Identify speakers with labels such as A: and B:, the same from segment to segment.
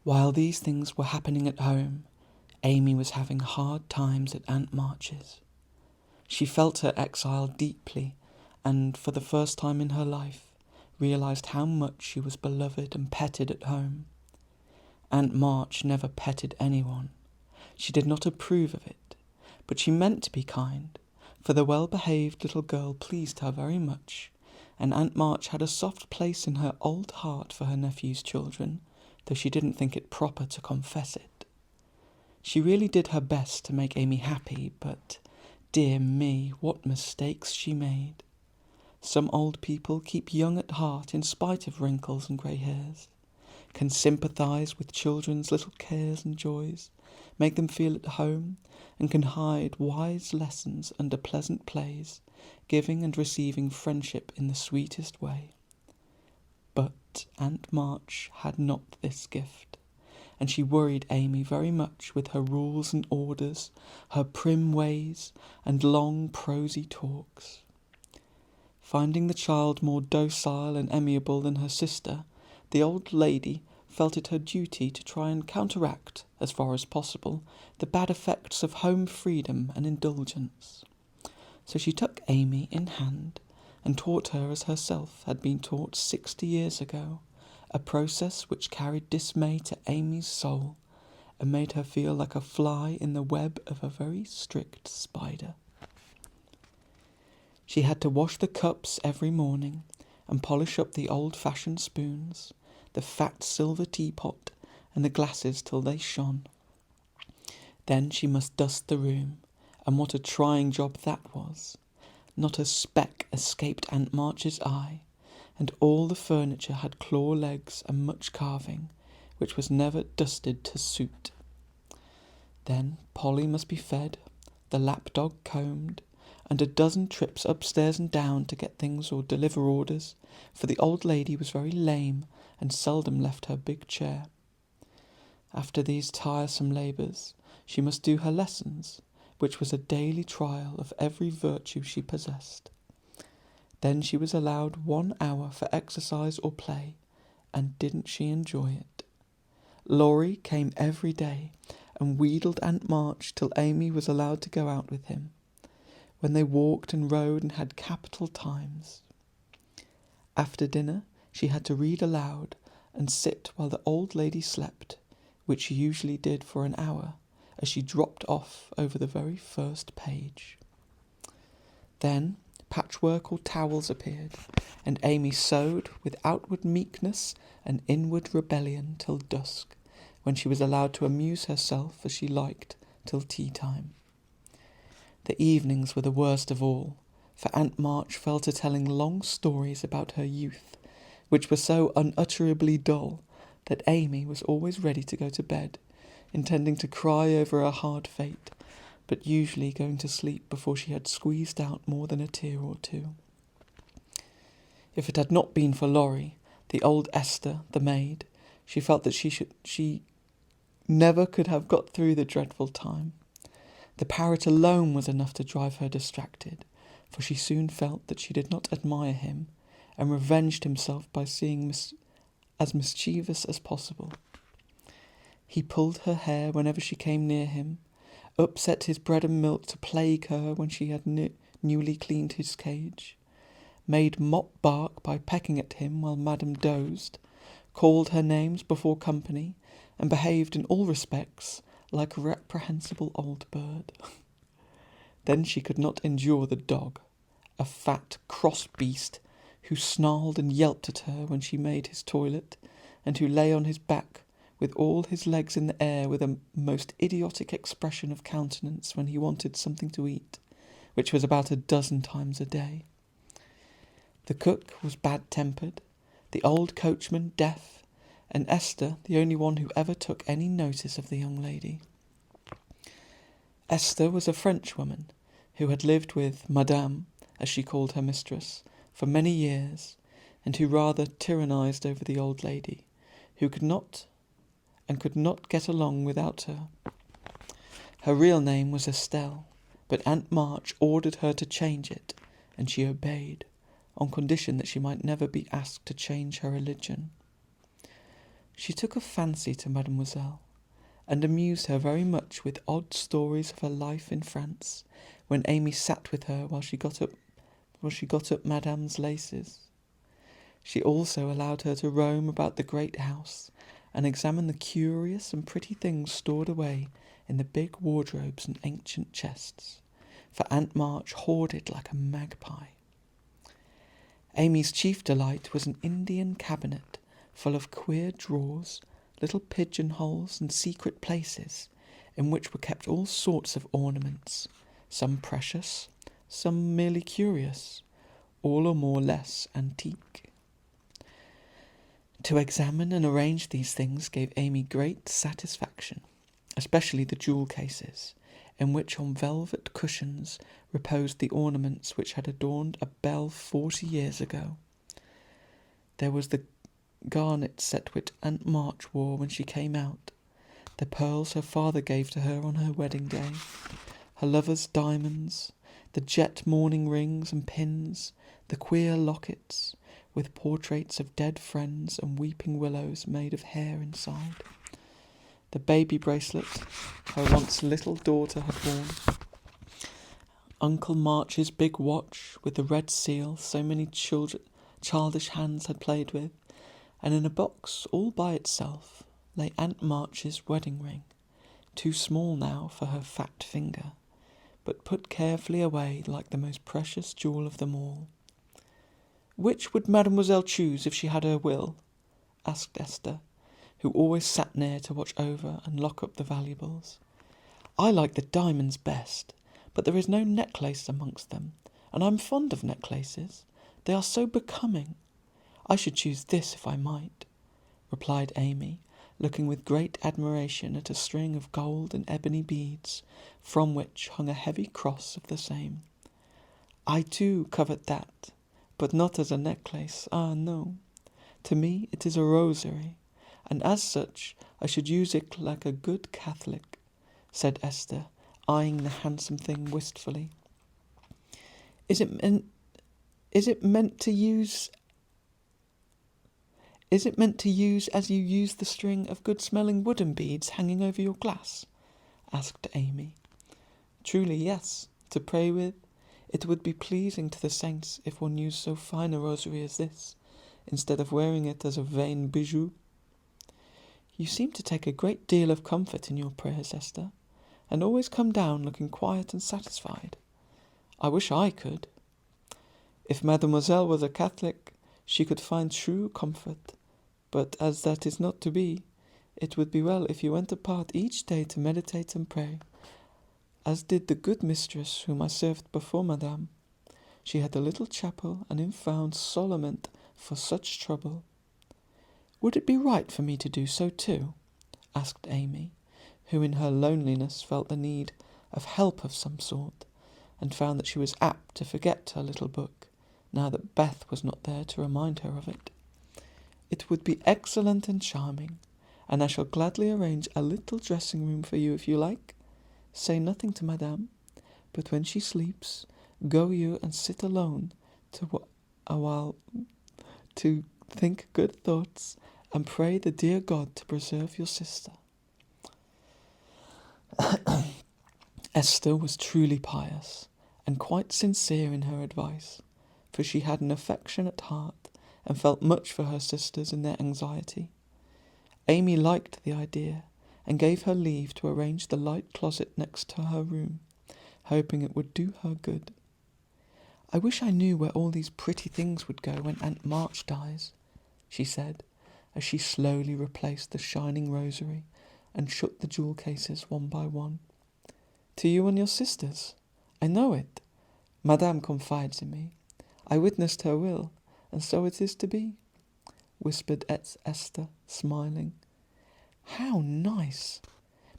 A: While these things were happening at home, Amy was having hard times at Aunt March's. She felt her exile deeply, and for the first time in her life, realised how much she was beloved and petted at home. Aunt March never petted anyone. She did not approve of it, but she meant to be kind, for the well-behaved little girl pleased her very much, and Aunt March had a soft place in her old heart for her nephew's children, though she didn't think it proper to confess it. She really did her best to make Amy happy, but dear me, what mistakes she made. Some old people keep young at heart in spite of wrinkles and grey hairs, can sympathise with children's little cares and joys, make them feel at home, and can hide wise lessons under pleasant plays, giving and receiving friendship in the sweetest way. But Aunt March had not this gift, and she worried Amy very much with her rules and orders, her prim ways, and long prosy talks. Finding the child more docile and amiable than her sister, the old lady felt it her duty to try and counteract, as far as possible, the bad effects of home freedom and indulgence. So she took Amy in hand and taught her as herself had been taught 60 years ago, a process which carried dismay to Amy's soul and made her feel like a fly in the web of a very strict spider. She had to wash the cups every morning and polish up the old-fashioned spoons, the fat silver teapot, and the glasses till they shone. Then she must dust the room, and what a trying job that was. Not a speck escaped Aunt March's eye, and all the furniture had claw legs and much carving, which was never dusted to suit. Then Polly must be fed, the lapdog combed, and a dozen trips upstairs and down to get things or deliver orders, for the old lady was very lame and seldom left her big chair. After these tiresome labours, she must do her lessons, which was a daily trial of every virtue she possessed. Then she was allowed 1 hour for exercise or play, and didn't she enjoy it? Laurie came every day and wheedled Aunt March till Amy was allowed to go out with him, when they walked and rode and had capital times. After dinner she had to read aloud and sit while the old lady slept, which she usually did for an hour, as she dropped off over the very first page. Then patchwork or towels appeared, and Amy sewed with outward meekness and inward rebellion till dusk, when she was allowed to amuse herself as she liked till tea-time. The evenings were the worst of all, for Aunt March fell to telling long stories about her youth, which were so unutterably dull that Amy was always ready to go to bed, intending to cry over her hard fate, but usually going to sleep before she had squeezed out more than a tear or two. If it had not been for Laurie, the old Esther, the maid, she felt that she never could have got through the dreadful time. The parrot alone was enough to drive her distracted, for she soon felt that she did not admire him, and revenged himself by seeing as mischievous as possible. He pulled her hair whenever she came near him, upset his bread and milk to plague her when she had newly cleaned his cage, made Mop bark by pecking at him while Madame dozed, called her names before company, and behaved in all respects like a reprehensible old bird. Then she could not endure the dog, a fat, cross beast, who snarled and yelped at her when she made his toilet, and who lay on his back with all his legs in the air with a most idiotic expression of countenance when he wanted something to eat, which was about 12 times a day. The cook was bad-tempered, the old coachman deaf, and Esther the only one who ever took any notice of the young lady. Esther was a Frenchwoman, who had lived with Madame, as she called her mistress, for many years, and who rather tyrannized over the old lady, who could not get along without her. Her real name was Estelle, but Aunt March ordered her to change it, and she obeyed, on condition that she might never be asked to change her religion. She took a fancy to mademoiselle, and amused her very much with odd stories of her life in France, when Amy sat with her while she got up Madame's laces. She also allowed her to roam about the great house, and examine the curious and pretty things stored away in the big wardrobes and ancient chests, for Aunt March hoarded like a magpie. Amy's chief delight was an Indian cabinet full of queer drawers, little pigeonholes and secret places, in which were kept all sorts of ornaments, some precious, some merely curious, all or more or less antique. To examine and arrange these things gave Amy great satisfaction, especially the jewel cases, in which on velvet cushions reposed the ornaments which had adorned a belle 40 years ago. There was the garnet set which Aunt March wore when she came out, the pearls her father gave to her on her wedding day, her lover's diamonds, the jet mourning rings and pins, the queer lockets, with portraits of dead friends and weeping willows made of hair inside, the baby bracelet her once little daughter had worn, Uncle March's big watch with the red seal so many childish hands had played with, and in a box all by itself lay Aunt March's wedding ring, too small now for her fat finger, but put carefully away like the most precious jewel of them all. "Which would mademoiselle choose if she had her will?" asked Esther, who always sat near to watch over and lock up the valuables. "I like the diamonds best, but there is no necklace amongst them, and I'm fond of necklaces. They are so becoming. I should choose this if I might," replied Amy, looking with great admiration at a string of gold and ebony beads, from which hung a heavy cross of the same. "I too covet that, but not as a necklace, no. To me it is a rosary, and as such I should use it like a good Catholic," said Esther, eyeing the handsome thing wistfully. Is it meant to use as you use the string of good-smelling wooden beads hanging over your glass?" asked Amy. "Truly, yes, to pray with. It would be pleasing to the saints if one used so fine a rosary as this, instead of wearing it as a vain bijou." "You seem to take a great deal of comfort in your prayers, Esther, and always come down looking quiet and satisfied. I wish I could. If mademoiselle was a Catholic, she could find true comfort, but as that is not to be, it would be well if you went apart each day to meditate and pray, as did the good mistress whom I served before Madame. She had a little chapel, and in found solament for such trouble." "Would it be right for me to do so too?" asked Amy, who in her loneliness felt the need of help of some sort, and found that she was apt to forget her little book, now that Beth was not there to remind her of it. "It would be excellent and charming, and I shall gladly arrange a little dressing-room for you if you like. Say nothing to Madame, but when she sleeps, go you and sit alone a while to think good thoughts and pray the dear God to preserve your sister." Esther was truly pious and quite sincere in her advice, for she had an affectionate heart and felt much for her sisters in their anxiety. Amy liked the idea, and gave her leave to arrange the light closet next to her room, hoping it would do her good. "I wish I knew where all these pretty things would go when Aunt March dies," she said, as she slowly replaced the shining rosary and shut the jewel cases one by one. "To you and your sisters. I know it. Madame confides in me. I witnessed her will, and so it is to be," whispered Esther, smiling. "How nice!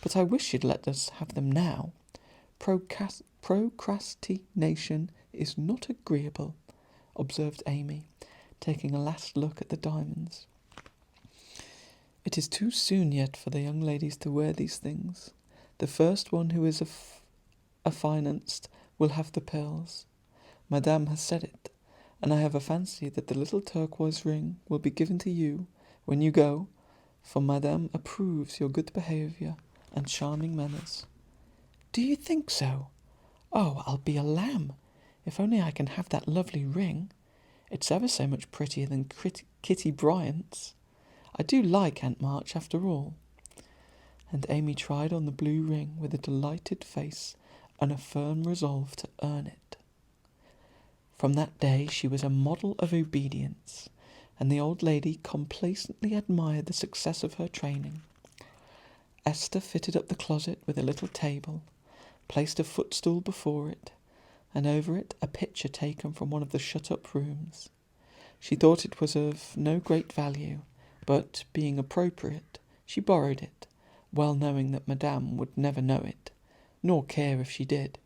A: But I wish she'd let us have them now. Procrastination is not agreeable," observed Amy, taking a last look at the diamonds. "It is too soon yet for the young ladies to wear these things. The first one who is affianced will have the pearls. Madame has said it, and I have a fancy that the little turquoise ring will be given to you when you go, for Madame approves your good behaviour and charming manners." "Do you think so? Oh, I'll be a lamb, if only I can have that lovely ring. It's ever so much prettier than Kitty Bryant's. I do like Aunt March after all." And Amy tried on the blue ring with a delighted face and a firm resolve to earn it. From that day she was a model of obedience, and the old lady complacently admired the success of her training. Esther fitted up the closet with a little table, placed a footstool before it, and over it a picture taken from one of the shut-up rooms. She thought it was of no great value, but, being appropriate, she borrowed it, well knowing that Madame would never know it, nor care if she did.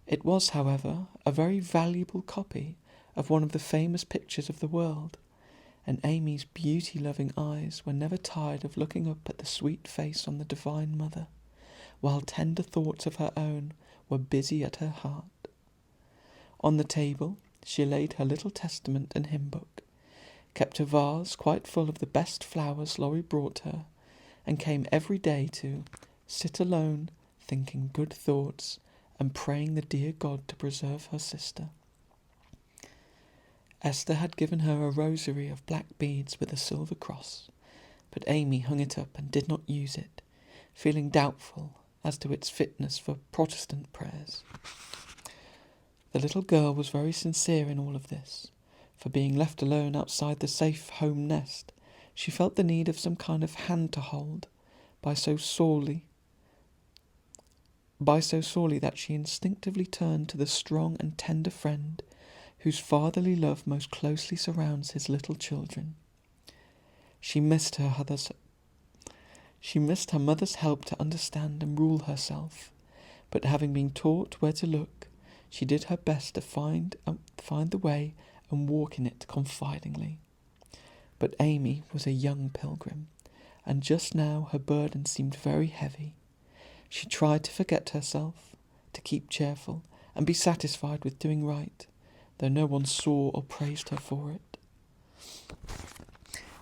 A: It was, however, a very valuable copy of one of the famous pictures of the world, and Amy's beauty-loving eyes were never tired of looking up at the sweet face on the Divine Mother, while tender thoughts of her own were busy at her heart. On the table she laid her little testament and hymn-book, kept a vase quite full of the best flowers Laurie brought her, and came every day to sit alone, thinking good thoughts, and praying the dear God to preserve her sister. Esther had given her a rosary of black beads with a silver cross, but Amy hung it up and did not use it, feeling doubtful as to its fitness for Protestant prayers. The little girl was very sincere in all of this, for being left alone outside the safe home nest, she felt the need of some kind of hand to hold, by so sorely that she instinctively turned to the strong and tender friend whose fatherly love most closely surrounds his little children. She missed her mother's help to understand and rule herself, but having been taught where to look, she did her best to find the way and walk in it confidingly. But Amy was a young pilgrim, and just now her burden seemed very heavy. She tried to forget herself, to keep cheerful, and be satisfied with doing right, though no one saw or praised her for it.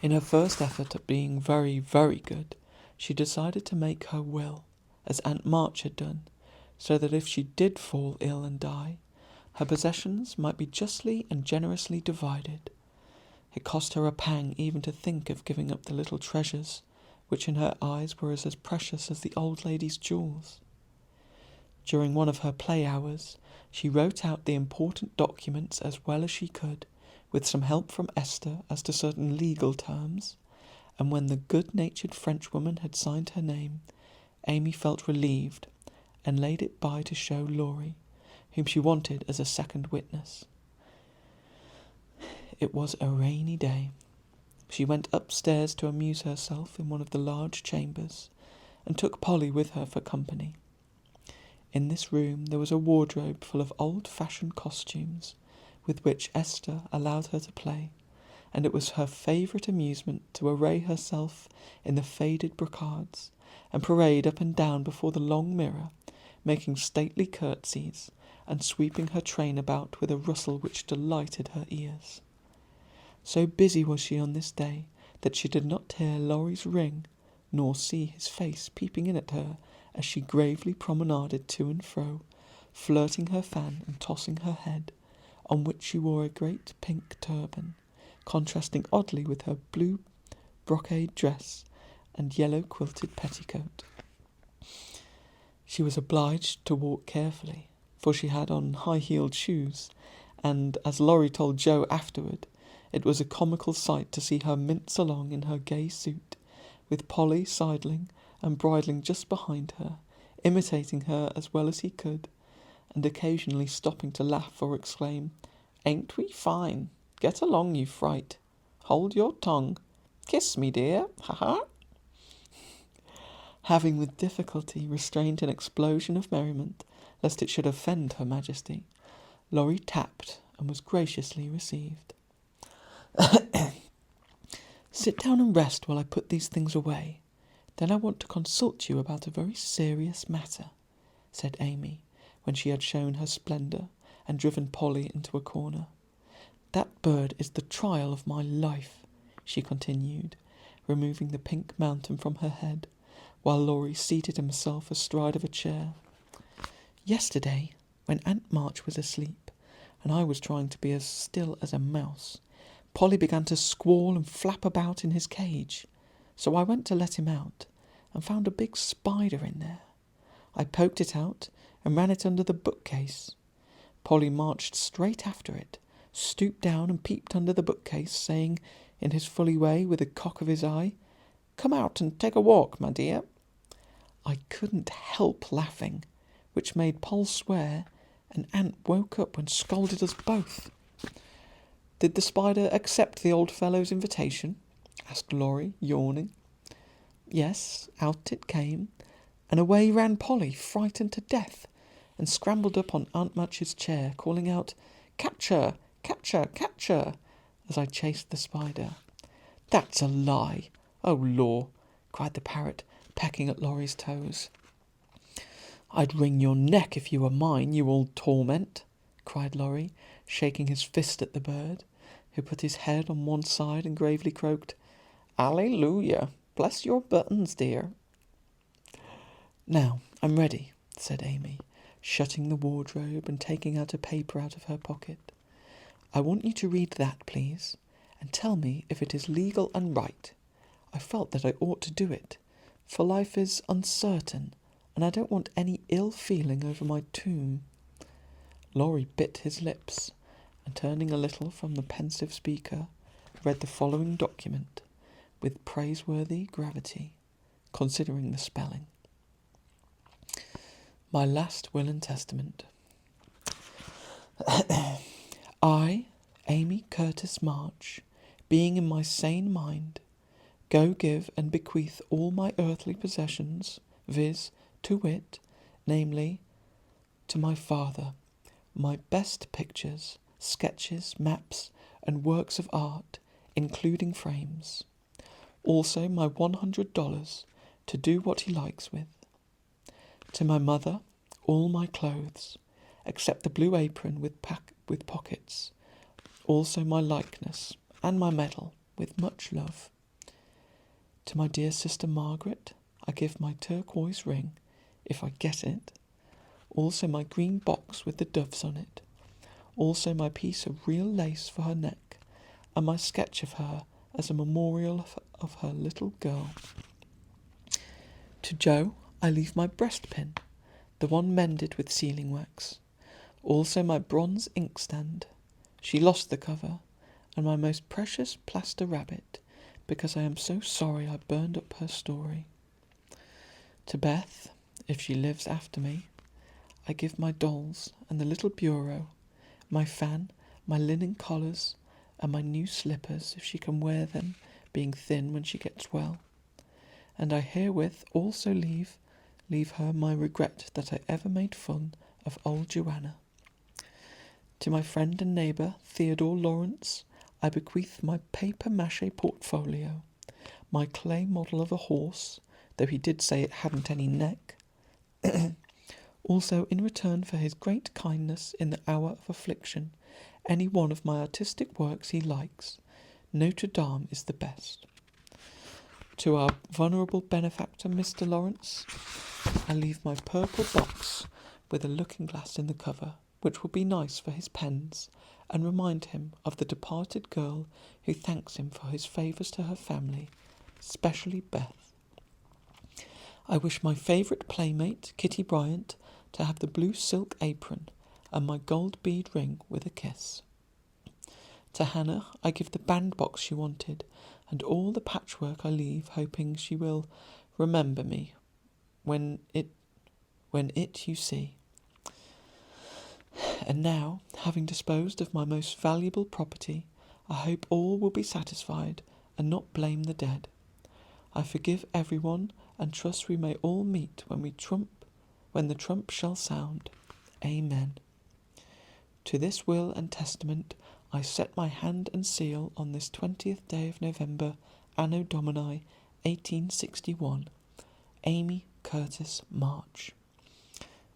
A: In her first effort at being very, very good, she decided to make her will, as Aunt March had done, so that if she did fall ill and die, her possessions might be justly and generously divided. It cost her a pang even to think of giving up the little treasures, which in her eyes were as precious as the old lady's jewels. During one of her play hours, she wrote out the important documents as well as she could, with some help from Esther as to certain legal terms, and when the good-natured Frenchwoman had signed her name, Amy felt relieved, and laid it by to show Laurie, whom she wanted as a second witness. It was a rainy day. She went upstairs to amuse herself in one of the large chambers, and took Polly with her for company. In this room there was a wardrobe full of old-fashioned costumes, with which Esther allowed her to play, and it was her favourite amusement to array herself in the faded brocades, and parade up and down before the long mirror, making stately curtsies, and sweeping her train about with a rustle which delighted her ears. So busy was she on this day that she did not hear Laurie's ring, nor see his face peeping in at her as she gravely promenaded to and fro, flirting her fan and tossing her head, on which she wore a great pink turban, contrasting oddly with her blue brocade dress and yellow quilted petticoat. She was obliged to walk carefully, for she had on high-heeled shoes, and, as Laurie told Joe afterward, it was a comical sight to see her mince along in her gay suit, with Polly sidling and bridling just behind her, imitating her as well as he could, and occasionally stopping to laugh or exclaim, "Ain't we fine? Get along, you fright. Hold your tongue. Kiss me, dear. Ha-ha." Having with difficulty restrained an explosion of merriment, lest it should offend Her Majesty, Laurie tapped and was graciously received. "Sit down and rest while I put these things away. Then I want to consult you about a very serious matter," said Amy, when she had shown her splendour and driven Polly into a corner. "That bird is the trial of my life," she continued, removing the pink mountain from her head, while Laurie seated himself astride of a chair. Yesterday, when Aunt March was asleep, and I was trying to be as still as a mouse, Polly began to squall and flap about in his cage, so I went to let him out, and found a big spider in there. I poked it out, and ran it under the bookcase. Polly marched straight after it, stooped down and peeped under the bookcase, saying, in his fully way, with a cock of his eye, "Come out and take a walk, my dear." I couldn't help laughing, which made Poll swear, and Aunt woke up and scolded us both. "Did the spider accept the old fellow's invitation?" asked Laurie, yawning. Yes, out it came, and away ran Polly, frightened to death, and scrambled up on Aunt Much's chair, calling out, "Catch her! Catch her! Catch her!" as I chased the spider. "That's a lie! Oh, law!" cried the parrot, pecking at Laurie's toes. "I'd wring your neck if you were mine, you old torment!" cried Laurie, shaking his fist at the bird, who put his head on one side and gravely croaked, "Alleluia! Bless your buttons, dear." "Now, I'm ready," said Amy, shutting the wardrobe and taking out a paper out of her pocket. "I want you to read that, please, and tell me if it is legal and right. I felt that I ought to do it, for life is uncertain, and I don't want any ill feeling over my tomb." Laurie bit his lips, and turning a little from the pensive speaker, read the following document, with praiseworthy gravity, considering the spelling. My last will and testament. I, Amy Curtis March, being in my sane mind, go give and bequeath all my earthly possessions, viz., to wit, namely, to my father, my best pictures, sketches, maps, and works of art, including frames. Also my $100 to do what he likes with. To my mother, all my clothes, except the blue apron with pockets, also my likeness, and my medal, with much love. To my dear sister Margaret, I give my turquoise ring, if I get it, also my green box with the doves on it, also my piece of real lace for her neck, and my sketch of her as a memorial of her little girl. To Jo, I leave my breastpin, the one mended with sealing wax, also my bronze inkstand. She lost the cover, and my most precious plaster rabbit, because I am so sorry I burned up her story. To Beth, if she lives after me, I give my dolls and the little bureau, my fan, my linen collars, and my new slippers, if she can wear them, being thin when she gets well. And I herewith also leave her my regret that I ever made fun of old Joanna. To my friend and neighbour, Theodore Lawrence, I bequeath my paper-mache portfolio, my clay model of a horse, though he did say it hadn't any neck. Also, in return for his great kindness in the hour of affliction, any one of my artistic works he likes. Notre Dame is the best. To our vulnerable benefactor, Mr. Lawrence, I leave my purple box with a looking-glass in the cover, which will be nice for his pens, and remind him of the departed girl who thanks him for his favours to her family, especially Beth. I wish my favourite playmate, Kitty Bryant, to have the blue silk apron and my gold bead ring with a kiss. To Hannah I give the bandbox she wanted, and all the patchwork I leave, hoping she will remember me when it you see. And now, having disposed of my most valuable property, I hope all will be satisfied and not blame the dead. I forgive everyone and trust we may all meet when the trump shall sound. Amen. To this will and testament I set my hand and seal on this 20th day of November, Anno Domini 1861. Amy Curtis March.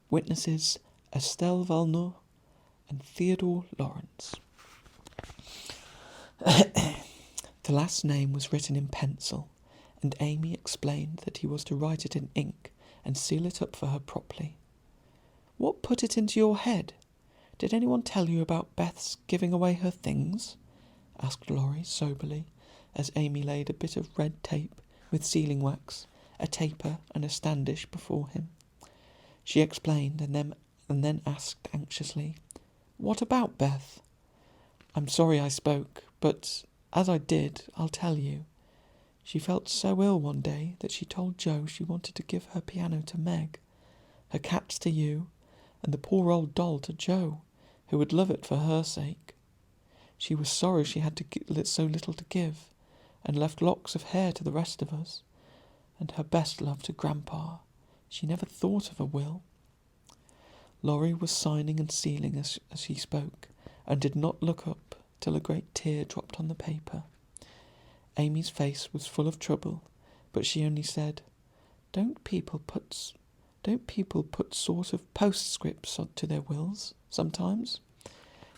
A: Witnesses Estelle Valnor and Theodore Lawrence. The last name was written in pencil, and Amy explained that he was to write it in ink and seal it up for her properly. "What put it into your head? Did anyone tell you about Beth's giving away her things?" asked Laurie soberly, as Amy laid a bit of red tape with sealing wax, a taper and a standish before him. She explained and then asked anxiously, "What about Beth?" "I'm sorry I spoke, but as I did, I'll tell you. She felt so ill one day that she told Joe she wanted to give her piano to Meg, her cats to you, and the poor old doll to Joe, who would love it for her sake. She was sorry she had so little to give, and left locks of hair to the rest of us, and her best love to Grandpa. She never thought of a will." Laurie was signing and sealing as he spoke, and did not look up till a great tear dropped on the paper. Amy's face was full of trouble, but she only said, Don't people put sort of postscripts to their wills sometimes?"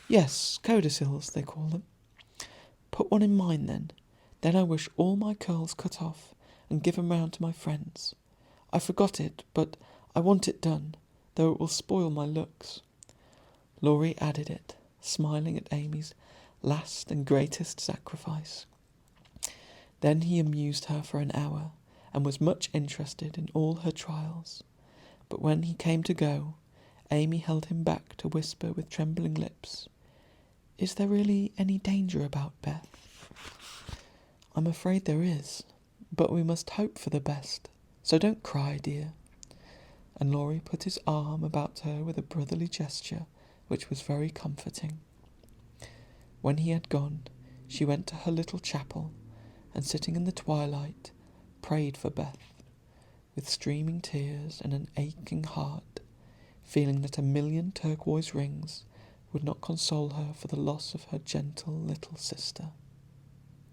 A: "Yes, codicils, they call them." "Put one in mine, then. Then I wish all my curls cut off, and give 'em round to my friends. I forgot it, but I want it done, though it will spoil my looks." Laurie added it, smiling at Amy's last and greatest sacrifice. Then he amused her for an hour, and was much interested in all her trials. But when he came to go, Amy held him back to whisper with trembling lips, "Is there really any danger about Beth?" "I'm afraid there is, but we must hope for the best, so don't cry, dear." And Laurie put his arm about her with a brotherly gesture, which was very comforting. When he had gone, she went to her little chapel, and sitting in the twilight, prayed for Beth, with streaming tears and an aching heart, feeling that 1,000,000 turquoise rings would not console her for the loss of her gentle little sister.